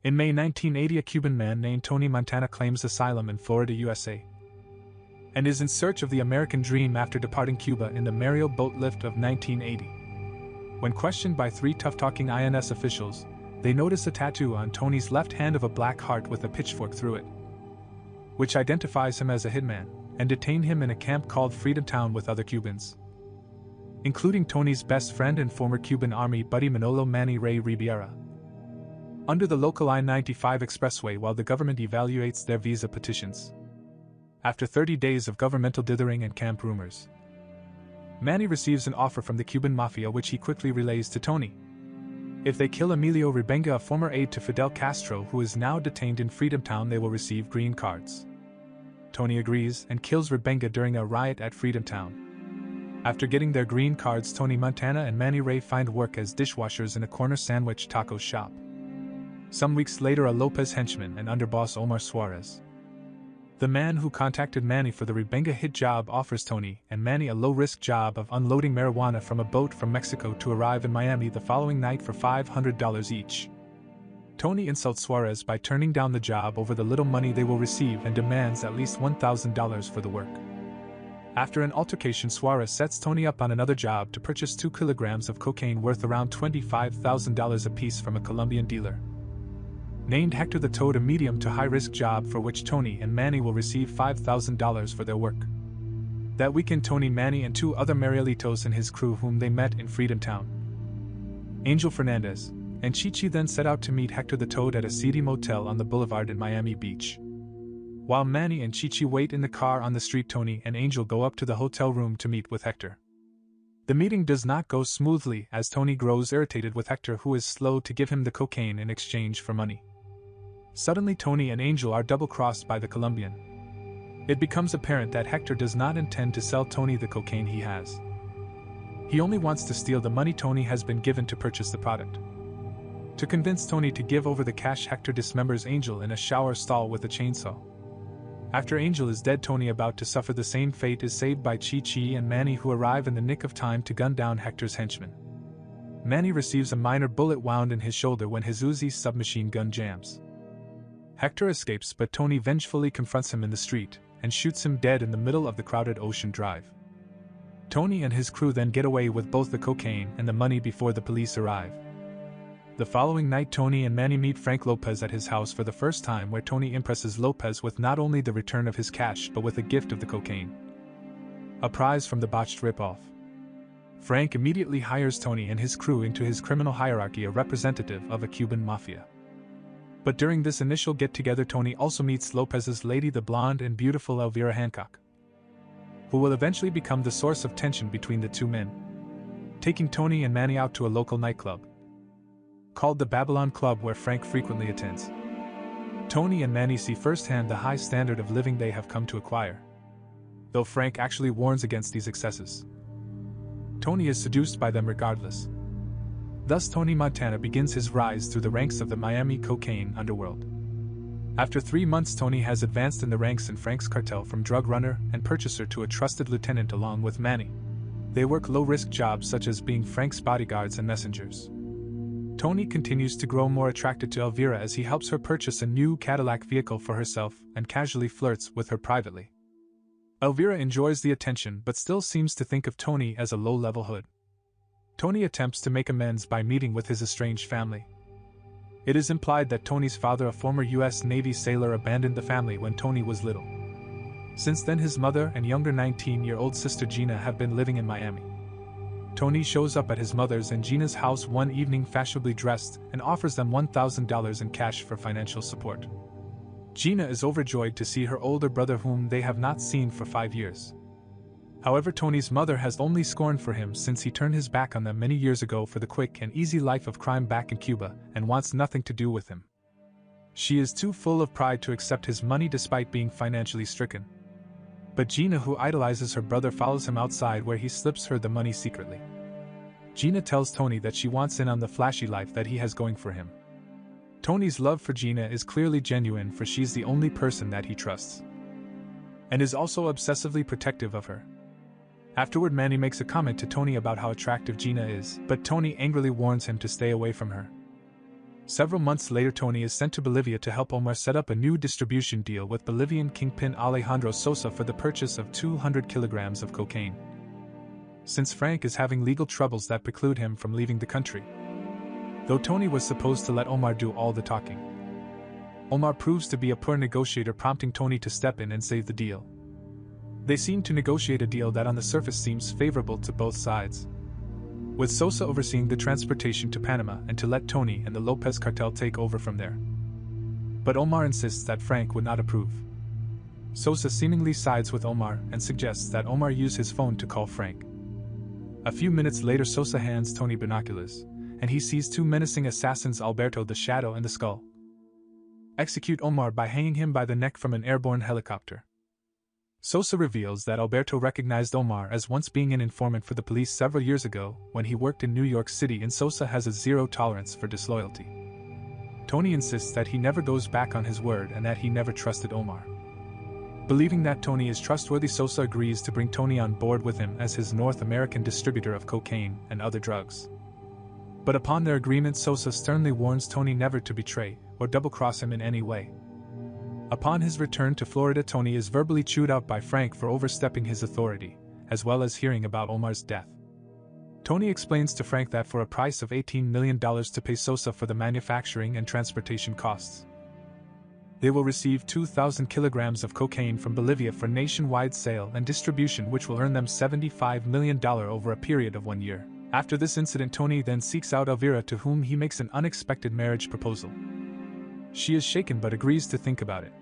In May 1980, a Cuban man named Tony Montana claims asylum in Florida, USA, and is in search of the American dream after departing Cuba in the Mariel boat lift of 1980. When questioned by three tough-talking INS officials, they notice a tattoo on Tony's left hand of a black heart with a pitchfork through it, which identifies him as a hitman, and detain him in a camp called Freedom Town with other Cubans, including Tony's best friend and former Cuban Army buddy Manolo Manny Ray Ribiera, under the local I-95 expressway while the government evaluates their visa petitions. After 30 days of governmental dithering and camp rumors, Manny receives an offer from the Cuban Mafia which he quickly relays to Tony. If they kill Emilio Ribenga, a former aide to Fidel Castro who is now detained in Freedom Town, they will receive green cards. Tony agrees and kills Ribenga during a riot at Freedom Town. After getting their green cards, Tony Montana and Manny Ray find work as dishwashers in a corner sandwich taco shop. Some weeks later, a Lopez henchman and underboss Omar Suarez, the man who contacted Manny for the Ribenga hit job, offers Tony and Manny a low-risk job of unloading marijuana from a boat from Mexico to arrive in Miami the following night for $500 each. Tony insults Suarez by turning down the job over the little money they will receive and demands at least $1,000 for the work. After an altercation, Suarez sets Tony up on another job to purchase 2 kilograms of cocaine worth around $25,000 apiece from a Colombian dealer named Hector the Toad, a medium to high-risk job for which Tony and Manny will receive $5,000 for their work. That weekend, Tony, Manny, and 2 other Marielitos and his crew whom they met in Freedom Town, Angel Fernandez and Chichi, then set out to meet Hector the Toad at a seedy motel on the boulevard in Miami Beach. While Manny and Chichi wait in the car on the street, Tony and Angel go up to the hotel room to meet with Hector. The meeting does not go smoothly as Tony grows irritated with Hector, who is slow to give him the cocaine in exchange for money. Suddenly, Tony and Angel are double-crossed by the Colombian. It becomes apparent that Hector does not intend to sell Tony the cocaine he has. He only wants to steal the money Tony has been given to purchase the product. To convince Tony to give over the cash, Hector dismembers Angel in a shower stall with a chainsaw. After Angel is dead, Tony, about to suffer the same fate, is saved by Chi-Chi and Manny, who arrive in the nick of time to gun down Hector's henchmen. Manny receives a minor bullet wound in his shoulder when his Uzi submachine gun jams. Hector escapes, but Tony vengefully confronts him in the street and shoots him dead in the middle of the crowded Ocean Drive. Tony and his crew then get away with both the cocaine and the money before the police arrive. The following night, Tony and Manny meet Frank Lopez at his house for the first time, where Tony impresses Lopez with not only the return of his cash but with a gift of the cocaine, a prize from the botched ripoff. Frank immediately hires Tony and his crew into his criminal hierarchy, a representative of a Cuban mafia. But during this initial get-together, Tony also meets Lopez's lady, the blonde and beautiful Elvira Hancock, who will eventually become the source of tension between the two men, taking Tony and Manny out to a local nightclub called the Babylon Club, where Frank frequently attends. Tony and Manny see firsthand the high standard of living they have come to acquire, though Frank actually warns against these excesses. Tony is seduced by them regardless. Thus, Tony Montana begins his rise through the ranks of the Miami cocaine underworld. After 3 months, Tony has advanced in the ranks in Frank's cartel from drug runner and purchaser to a trusted lieutenant along with Manny. They work low-risk jobs such as being Frank's bodyguards and messengers. Tony continues to grow more attracted to Elvira as he helps her purchase a new Cadillac vehicle for herself and casually flirts with her privately. Elvira enjoys the attention but still seems to think of Tony as a low-level hood. Tony attempts to make amends by meeting with his estranged family. It is implied that Tony's father, a former U.S. Navy sailor, abandoned the family when Tony was little. Since then, his mother and younger 19-year-old sister Gina have been living in Miami. Tony shows up at his mother's and Gina's house one evening fashionably dressed and offers them $1,000 in cash for financial support. Gina is overjoyed to see her older brother, whom they have not seen for 5 years. However, Tony's mother has only scorn for him since he turned his back on them many years ago for the quick and easy life of crime back in Cuba and wants nothing to do with him. She is too full of pride to accept his money despite being financially stricken. But Gina, who idolizes her brother, follows him outside where he slips her the money secretly. Gina tells Tony that she wants in on the flashy life that he has going for him. Tony's love for Gina is clearly genuine, for she's the only person that he trusts, and is also obsessively protective of her. Afterward, Manny makes a comment to Tony about how attractive Gina is, but Tony angrily warns him to stay away from her. Several months later, Tony is sent to Bolivia to help Omar set up a new distribution deal with Bolivian kingpin Alejandro Sosa for the purchase of 200 kilograms of cocaine. Since Frank is having legal troubles that preclude him from leaving the country, though Tony was supposed to let Omar do all the talking, Omar proves to be a poor negotiator, prompting Tony to step in and save the deal. They seem to negotiate a deal that on the surface seems favorable to both sides, with Sosa overseeing the transportation to Panama and to let Tony and the Lopez cartel take over from there. But Omar insists that Frank would not approve. Sosa seemingly sides with Omar and suggests that Omar use his phone to call Frank. A few minutes later, Sosa hands Tony binoculars, and he sees two menacing assassins, Alberto the Shadow and the Skull, execute Omar by hanging him by the neck from an airborne helicopter. Sosa reveals that Alberto recognized Omar as once being an informant for the police several years ago when he worked in New York City, and Sosa has a zero tolerance for disloyalty. Tony insists that he never goes back on his word and that he never trusted Omar. Believing that Tony is trustworthy, Sosa agrees to bring Tony on board with him as his North American distributor of cocaine and other drugs. But upon their agreement, Sosa sternly warns Tony never to betray or double-cross him in any way. Upon his return to Florida, Tony is verbally chewed out by Frank for overstepping his authority, as well as hearing about Omar's death. Tony explains to Frank that for a price of $18 million to pay Sosa for the manufacturing and transportation costs, they will receive 2,000 kilograms of cocaine from Bolivia for nationwide sale and distribution, which will earn them $75 million over a period of 1 year. After this incident, Tony then seeks out Elvira, to whom he makes an unexpected marriage proposal. She is shaken but agrees to think about it.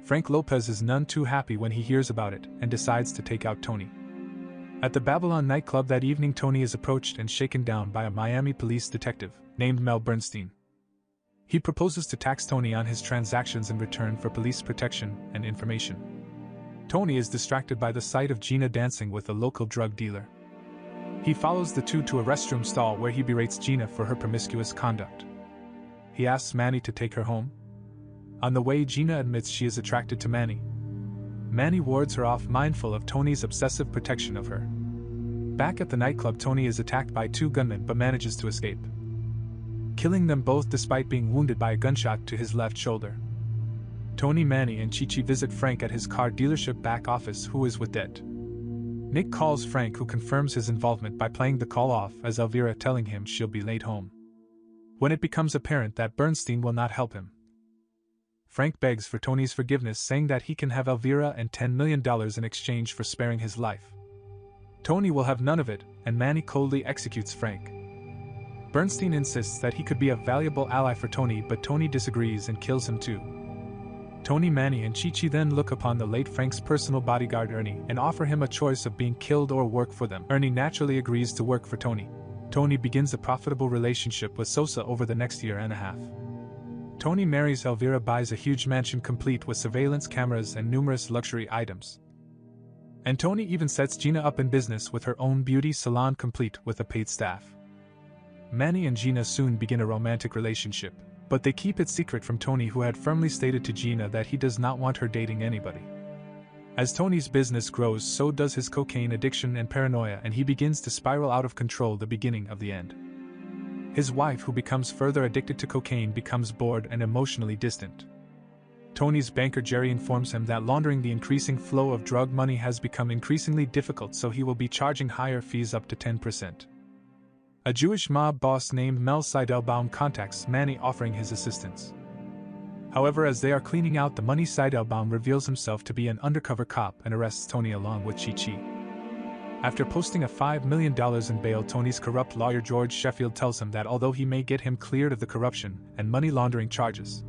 Frank Lopez is none too happy when he hears about it and decides to take out Tony. At the Babylon nightclub that evening, Tony is approached and shaken down by a Miami police detective named Mel Bernstein. He proposes to tax Tony on his transactions in return for police protection and information. Tony is distracted by the sight of Gina dancing with a local drug dealer. He follows the two to a restroom stall where he berates Gina for her promiscuous conduct. He asks Manny to take her home. On the way, Gina admits she is attracted to Manny. Manny wards her off, mindful of Tony's obsessive protection of her. Back at the nightclub, Tony is attacked by two gunmen but manages to escape, killing them both despite being wounded by a gunshot to his left shoulder. Tony, Manny, and Chichi visit Frank at his car dealership back office, who is with debt. Nick calls Frank, who confirms his involvement by playing the call off as Elvira telling him she'll be late home. When it becomes apparent that Bernstein will not help him, Frank begs for Tony's forgiveness, saying that he can have Elvira and $10 million in exchange for sparing his life. Tony will have none of it, and Manny coldly executes Frank. Bernstein insists that he could be a valuable ally for Tony, but Tony disagrees and kills him too. Tony, Manny, and Chichi then look upon the late Frank's personal bodyguard Ernie and offer him a choice of being killed or work for them. Ernie naturally agrees to work for Tony. Tony begins a profitable relationship with Sosa over the next year and a half. Tony marries Elvira, buys a huge mansion complete with surveillance cameras and numerous luxury items. And Tony even sets Gina up in business with her own beauty salon complete with a paid staff. Manny and Gina soon begin a romantic relationship, but they keep it secret from Tony, who had firmly stated to Gina that he does not want her dating anybody. As Tony's business grows, so does his cocaine addiction and paranoia, and he begins to spiral out of control, the beginning of the end. His wife, who becomes further addicted to cocaine, becomes bored and emotionally distant. Tony's banker Jerry informs him that laundering the increasing flow of drug money has become increasingly difficult, so he will be charging higher fees up to 10%. A Jewish mob boss named Mel Seidelbaum contacts Manny, offering his assistance. However, as they are cleaning out the money, Seidelbaum reveals himself to be an undercover cop and arrests Tony along with Chi-Chi. After posting a $5 million in bail, Tony's corrupt lawyer George Sheffield tells him that although he may get him cleared of the corruption and money laundering charges,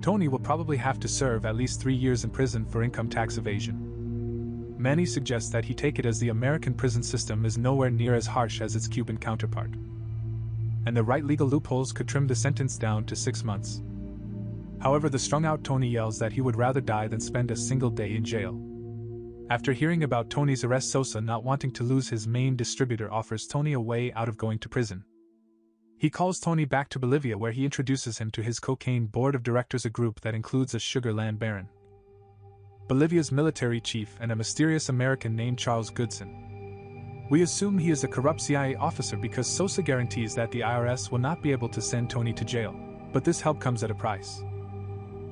Tony will probably have to serve at least 3 years in prison for income tax evasion. Manny suggests that he take it as the American prison system is nowhere near as harsh as its Cuban counterpart, and the right legal loopholes could trim the sentence down to 6 months. However, the strung-out Tony yells that he would rather die than spend a single day in jail. After hearing about Tony's arrest, Sosa, not wanting to lose his main distributor, offers Tony a way out of going to prison. He calls Tony back to Bolivia, where he introduces him to his cocaine board of directors, a group that includes a sugar land baron, Bolivia's military chief, and a mysterious American named Charles Goodson. We assume he is a corrupt CIA officer because Sosa guarantees that the IRS will not be able to send Tony to jail, but this help comes at a price.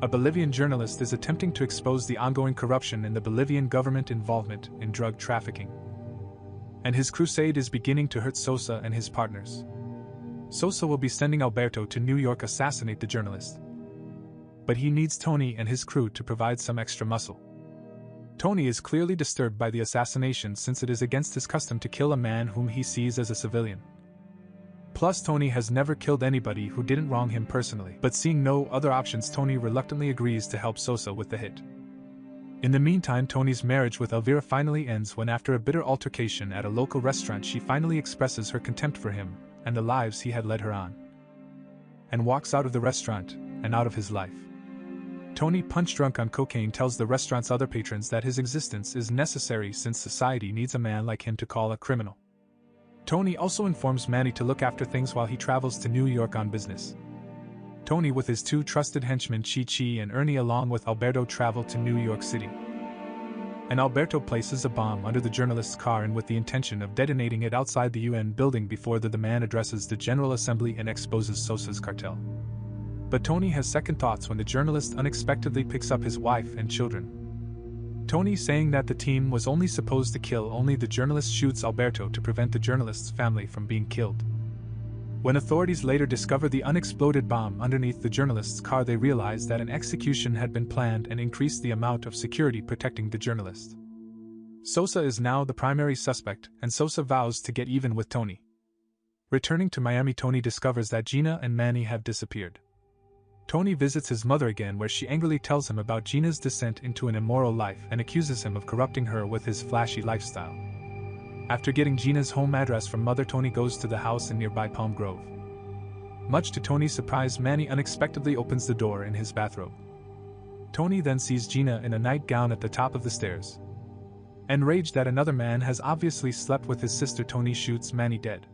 A Bolivian journalist is attempting to expose the ongoing corruption in the Bolivian government involvement in drug trafficking. And his crusade is beginning to hurt Sosa and his partners. Sosa will be sending Alberto to New York to assassinate the journalist. But he needs Tony and his crew to provide some extra muscle. Tony is clearly disturbed by the assassination since it is against his custom to kill a man whom he sees as a civilian. Plus, Tony has never killed anybody who didn't wrong him personally, but seeing no other options, Tony reluctantly agrees to help Sosa with the hit. In the meantime, Tony's marriage with Elvira finally ends when, after a bitter altercation at a local restaurant, she finally expresses her contempt for him and the lives he had led her on, and walks out of the restaurant and out of his life. Tony, punch-drunk on cocaine, tells the restaurant's other patrons that his existence is necessary since society needs a man like him to call a criminal. Tony also informs Manny to look after things while he travels to New York on business. Tony, with his two trusted henchmen Chi-Chi and Ernie along with Alberto, travel to New York City. And Alberto places a bomb under the journalist's car and with the intention of detonating it outside the UN building before the man addresses the General Assembly and exposes Sosa's cartel. But Tony has second thoughts when the journalist unexpectedly picks up his wife and children. Tony, saying that the team was only supposed to kill only the journalist, shoots Alberto to prevent the journalist's family from being killed. When authorities later discover the unexploded bomb underneath the journalist's car, they realize that an execution had been planned and increased the amount of security protecting the journalist. Sosa is now the primary suspect, and Sosa vows to get even with Tony. Returning to Miami, Tony discovers that Gina and Manny have disappeared. Tony visits his mother again, where she angrily tells him about Gina's descent into an immoral life and accuses him of corrupting her with his flashy lifestyle. After getting Gina's home address from Mother, Tony goes to the house in nearby Palm Grove. Much to Tony's surprise, Manny unexpectedly opens the door in his bathrobe. Tony then sees Gina in a nightgown at the top of the stairs. Enraged that another man has obviously slept with his sister, Tony shoots Manny dead.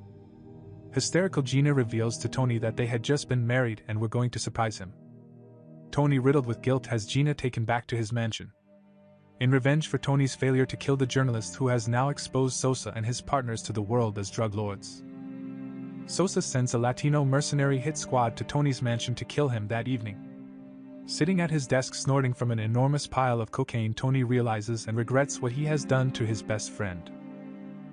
Hysterical, Gina reveals to Tony that they had just been married and were going to surprise him. Tony, riddled with guilt, has Gina taken back to his mansion. In revenge for Tony's failure to kill the journalist who has now exposed Sosa and his partners to the world as drug lords, Sosa sends a Latino mercenary hit squad to Tony's mansion to kill him that evening. Sitting at his desk snorting from an enormous pile of cocaine, Tony realizes and regrets what he has done to his best friend.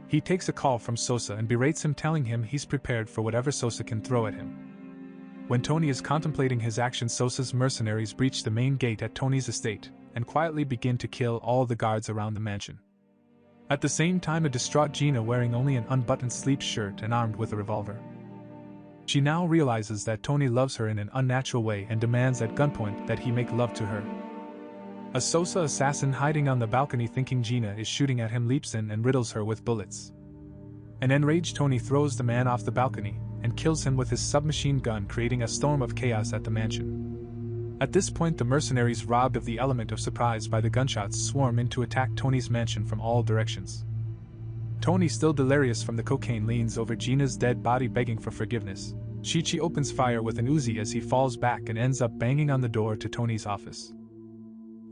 He takes a call from Sosa and berates him, telling him he's prepared for whatever Sosa can throw at him. When Tony is contemplating his actions, Sosa's mercenaries breach the main gate at Tony's estate and quietly begin to kill all the guards around the mansion. At the same time, a distraught Gina, wearing only an unbuttoned sleep shirt and armed with a revolver. She now realizes that Tony loves her in an unnatural way and demands at gunpoint that he make love to her. A Sosa assassin hiding on the balcony, thinking Gina is shooting at him, leaps in and riddles her with bullets. An enraged Tony throws the man off the balcony and kills him with his submachine gun, creating a storm of chaos at the mansion. At this point, the mercenaries, robbed of the element of surprise by the gunshots, swarm in to attack Tony's mansion from all directions. Tony, still delirious from the cocaine, leans over Gina's dead body begging for forgiveness. Chi-Chi opens fire with an Uzi as he falls back and ends up banging on the door to Tony's office.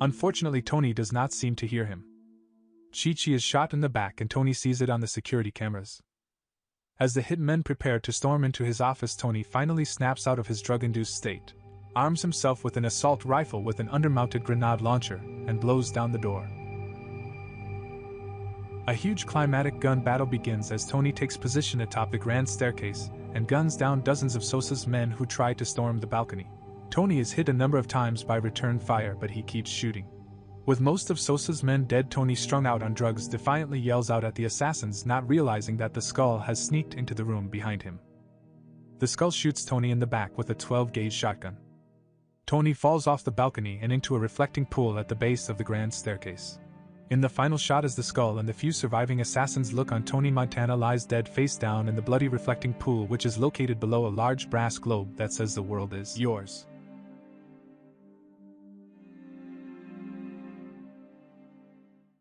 Unfortunately, Tony does not seem to hear him. Chi-Chi is shot in the back and Tony sees it on the security cameras. As the hitmen prepare to storm into his office, Tony finally snaps out of his drug-induced state, arms himself with an assault rifle with an undermounted grenade launcher, and blows down the door. A huge climatic gun battle begins as Tony takes position atop the grand staircase and guns down dozens of Sosa's men who try to storm the balcony. Tony is hit a number of times by return fire, but he keeps shooting. With most of Sosa's men dead, Tony, strung out on drugs, defiantly yells out at the assassins, not realizing that the skull has sneaked into the room behind him. The skull shoots Tony in the back with a 12-gauge shotgun. Tony falls off the balcony and into a reflecting pool at the base of the grand staircase. In the final shot, as the skull and the few surviving assassins look on, Tony Montana lies dead face down in the bloody reflecting pool, which is located below a large brass globe that says "The world is yours."